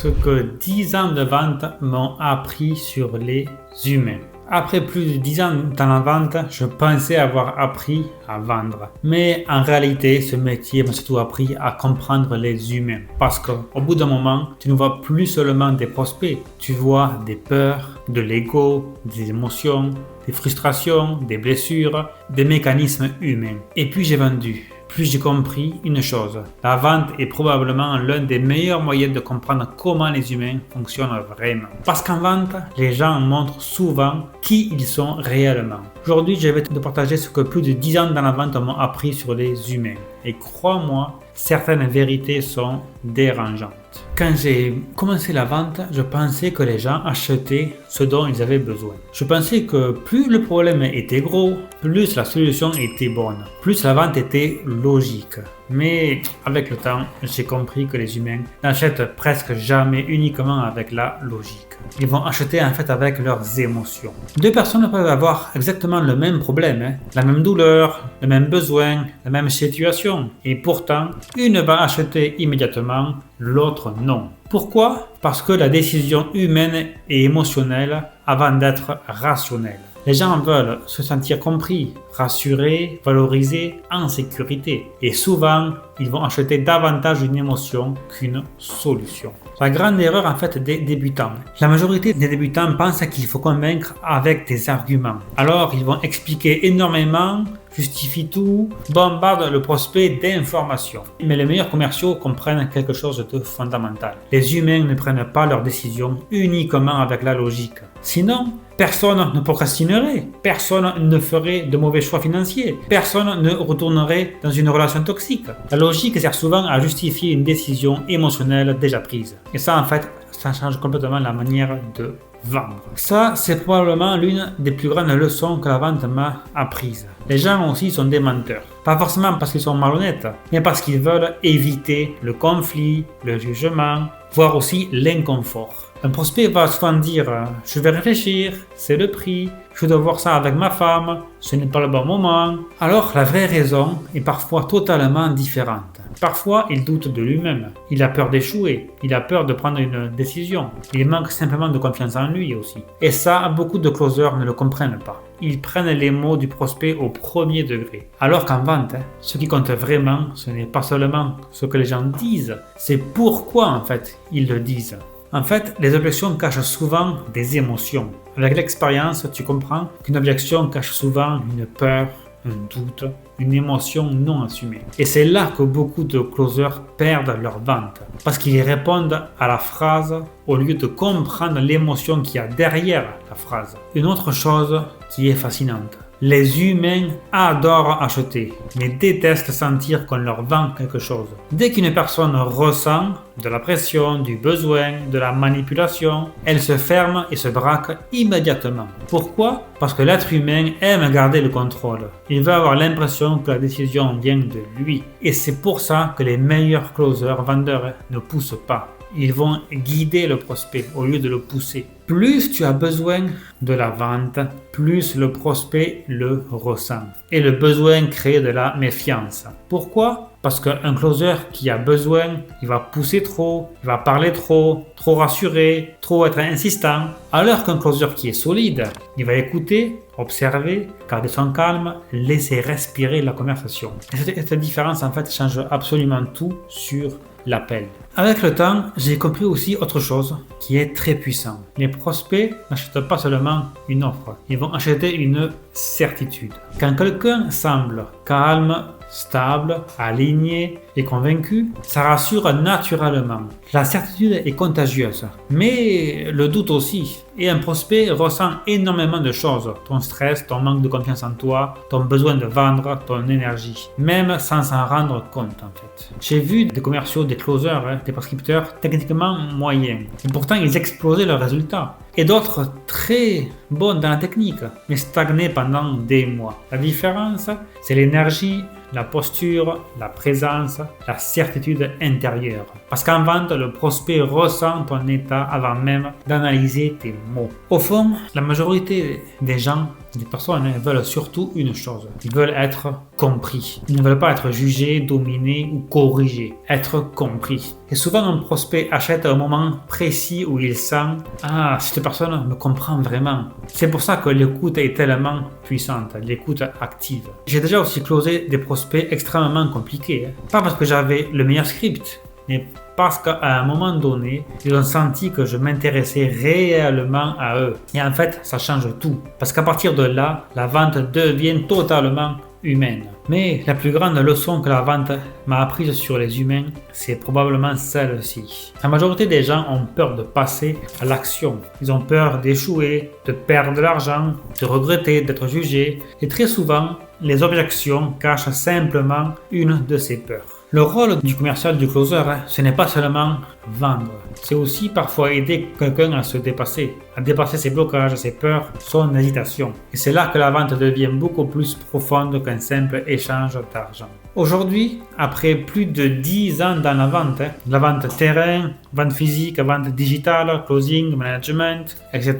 ce que 10 ans de vente m'ont appris sur les humains. Après plus de 10 ans dans la vente, je pensais avoir appris à vendre. Mais en réalité, ce métier m'a surtout appris à comprendre les humains. Parce qu'au bout d'un moment, tu ne vois plus seulement des prospects. Tu vois des peurs, de l'ego, des émotions, des frustrations, des blessures, des mécanismes humains. Et puis j'ai vendu. Plus j'ai compris une chose, la vente est probablement l'un des meilleurs moyens de comprendre comment les humains fonctionnent vraiment. Parce qu'en vente, les gens montrent souvent qui ils sont réellement. Aujourd'hui, je vais te partager ce que plus de 10 ans dans la vente m'ont appris sur les humains. Et crois-moi, certaines vérités sont dérangeantes. Quand j'ai commencé la vente, je pensais que les gens achetaient ce dont ils avaient besoin. Je pensais que plus le problème était gros, plus la solution était bonne, plus la vente était logique. Mais avec le temps, j'ai compris que les humains n'achètent presque jamais uniquement avec la logique. Ils vont acheter en fait avec leurs émotions. Deux personnes peuvent avoir exactement le même problème, la même douleur, le même besoin, la même situation. Et pourtant, une va acheter immédiatement, l'autre non. Pourquoi? Parce que la décision humaine est émotionnelle avant d'être rationnelle. Les gens veulent se sentir compris, rassurés, valorisés, en sécurité. Et souvent, ils vont acheter davantage une émotion qu'une solution. La grande erreur en fait des débutants. La majorité des débutants pensent qu'il faut convaincre avec des arguments. Alors, ils vont expliquer énormément, justifient tout, bombardent le prospect d'informations. Mais les meilleurs commerciaux comprennent quelque chose de fondamental. Les humains ne prennent pas leurs décisions uniquement avec la logique. Sinon, personne ne procrastinerait, personne ne ferait de mauvais choix financiers, personne ne retournerait dans une relation toxique. La logique sert souvent à justifier une décision émotionnelle déjà prise. Et ça, en fait, ça change complètement la manière de vendre. Ça, c'est probablement l'une des plus grandes leçons que la vente m'a apprises. Les gens aussi sont des menteurs. Pas forcément parce qu'ils sont malhonnêtes, mais parce qu'ils veulent éviter le conflit, le jugement, voire aussi l'inconfort. Un prospect va souvent dire « je vais réfléchir, c'est le prix, je dois voir ça avec ma femme, ce n'est pas le bon moment ». Alors la vraie raison est parfois totalement différente. Parfois il doute de lui-même, il a peur d'échouer, il a peur de prendre une décision, il manque simplement de confiance en lui aussi. Et ça, beaucoup de closers ne le comprennent pas. Ils prennent les mots du prospect au premier degré. Alors qu'en vente, ce qui compte vraiment, ce n'est pas seulement ce que les gens disent, c'est pourquoi en fait ils le disent. En fait, les objections cachent souvent des émotions. Avec l'expérience, tu comprends qu'une objection cache souvent une peur, un doute, une émotion non assumée. Et c'est là que beaucoup de closers perdent leur vente. Parce qu'ils répondent à la phrase au lieu de comprendre l'émotion qu'il y a derrière la phrase. Une autre chose qui est fascinante. Les humains adorent acheter, mais détestent sentir qu'on leur vend quelque chose. Dès qu'une personne ressent de la pression, du besoin, de la manipulation, elle se ferme et se braque immédiatement. Pourquoi? Parce que l'être humain aime garder le contrôle. Il veut avoir l'impression que la décision vient de lui. Et c'est pour ça que les meilleurs closers, vendeurs, ne poussent pas. Ils vont guider le prospect au lieu de le pousser. Plus tu as besoin de la vente, plus le prospect le ressent. Et le besoin crée de la méfiance. Pourquoi? Parce qu'un closer qui a besoin, il va pousser trop, il va parler trop rassuré, trop être insistant. Alors qu'un closer qui est solide, il va écouter, observer, garder son calme, laisser respirer la conversation. Et cette différence en fait change absolument tout sur l'appel. Avec le temps, j'ai compris aussi autre chose qui est très puissant. Les prospects n'achètent pas seulement une offre, ils vont acheter une certitude. Quand quelqu'un semble calme, stable, aligné et convaincu, ça rassure naturellement. La certitude est contagieuse, mais le doute aussi. Et un prospect ressent énormément de choses. Ton stress, ton manque de confiance en toi, ton besoin de vendre, ton énergie. Même sans s'en rendre compte en fait. J'ai vu des commerciaux, des closers, des prescripteurs techniquement moyens. Et pourtant ils explosaient leurs résultats. Et d'autres très bons dans la technique, mais stagnaient pendant des mois. La différence, c'est l'énergie, la posture, la présence, la certitude intérieure. Parce qu'en vente, le prospect ressent ton état avant même d'analyser tes mots. Au fond, la majorité des gens, des personnes, veulent surtout une chose. Ils veulent être compris. Ils ne veulent pas être jugés, dominés ou corrigés. Être compris. Et souvent, un prospect achète à un moment précis où il sent « Ah, cette personne me comprend vraiment ». C'est pour ça que l'écoute est tellement puissante, l'écoute active. J'ai déjà aussi closé des prospects extrêmement compliqués. Pas parce que j'avais le meilleur script, mais parce qu'à un moment donné, ils ont senti que je m'intéressais réellement à eux. Et en fait, ça change tout. Parce qu'à partir de là, la vente devient totalement humaine. Mais la plus grande leçon que la vente m'a apprise sur les humains, c'est probablement celle-ci. La majorité des gens ont peur de passer à l'action. Ils ont peur d'échouer, de perdre de l'argent, de regretter, d'être jugés. Et très souvent, les objections cachent simplement une de ces peurs. Le rôle du commercial, du closer, ce n'est pas seulement vendre. C'est aussi parfois aider quelqu'un à se dépasser, à dépasser ses blocages, ses peurs, son hésitation. Et c'est là que la vente devient beaucoup plus profonde qu'un simple échange d'argent. Aujourd'hui, après plus de 10 ans dans la vente terrain, vente physique, vente digitale, closing, management, etc.,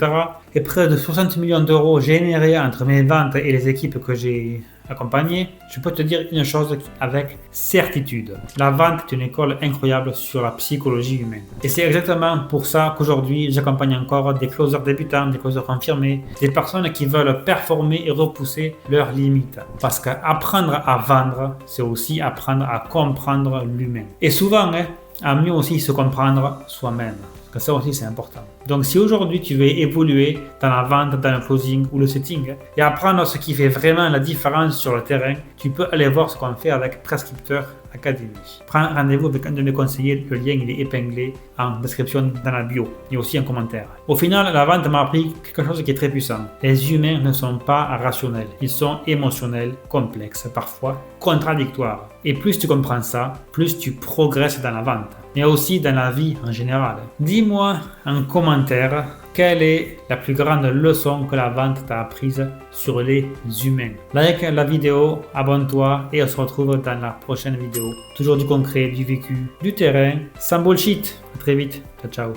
et près de 60 millions d'euros générés entre mes ventes et les équipes que j'ai accompagnées, je peux te dire une chose avec certitude. La vente est une école incroyable sur la psychologie humaine. Et c'est exactement pour ça qu'aujourd'hui, j'accompagne encore des closers débutants, des closers confirmés, des personnes qui veulent performer et repousser leurs limites. Parce qu'apprendre à vendre, c'est aussi apprendre à comprendre l'humain. Et souvent, à mieux aussi se comprendre soi-même. Parce que ça aussi c'est important. Donc si aujourd'hui tu veux évoluer dans la vente, dans le closing ou le setting et apprendre ce qui fait vraiment la différence sur le terrain, tu peux aller voir ce qu'on fait avec Prescripteur Academy. Prends rendez-vous avec un de mes conseillers, le lien il est épinglé en description dans la bio et aussi en commentaire. Au final, la vente m'a appris quelque chose qui est très puissant. Les humains ne sont pas rationnels, ils sont émotionnels, complexes, parfois contradictoires. Et plus tu comprends ça, plus tu progresses dans la vente, mais aussi dans la vie en général. Dis-moi en commentaire quelle est la plus grande leçon que la vente t'a apprise sur les humains. Like la vidéo, abonne-toi et on se retrouve dans la prochaine vidéo. Toujours du concret, du vécu, du terrain, sans bullshit. À très vite. Ciao, ciao.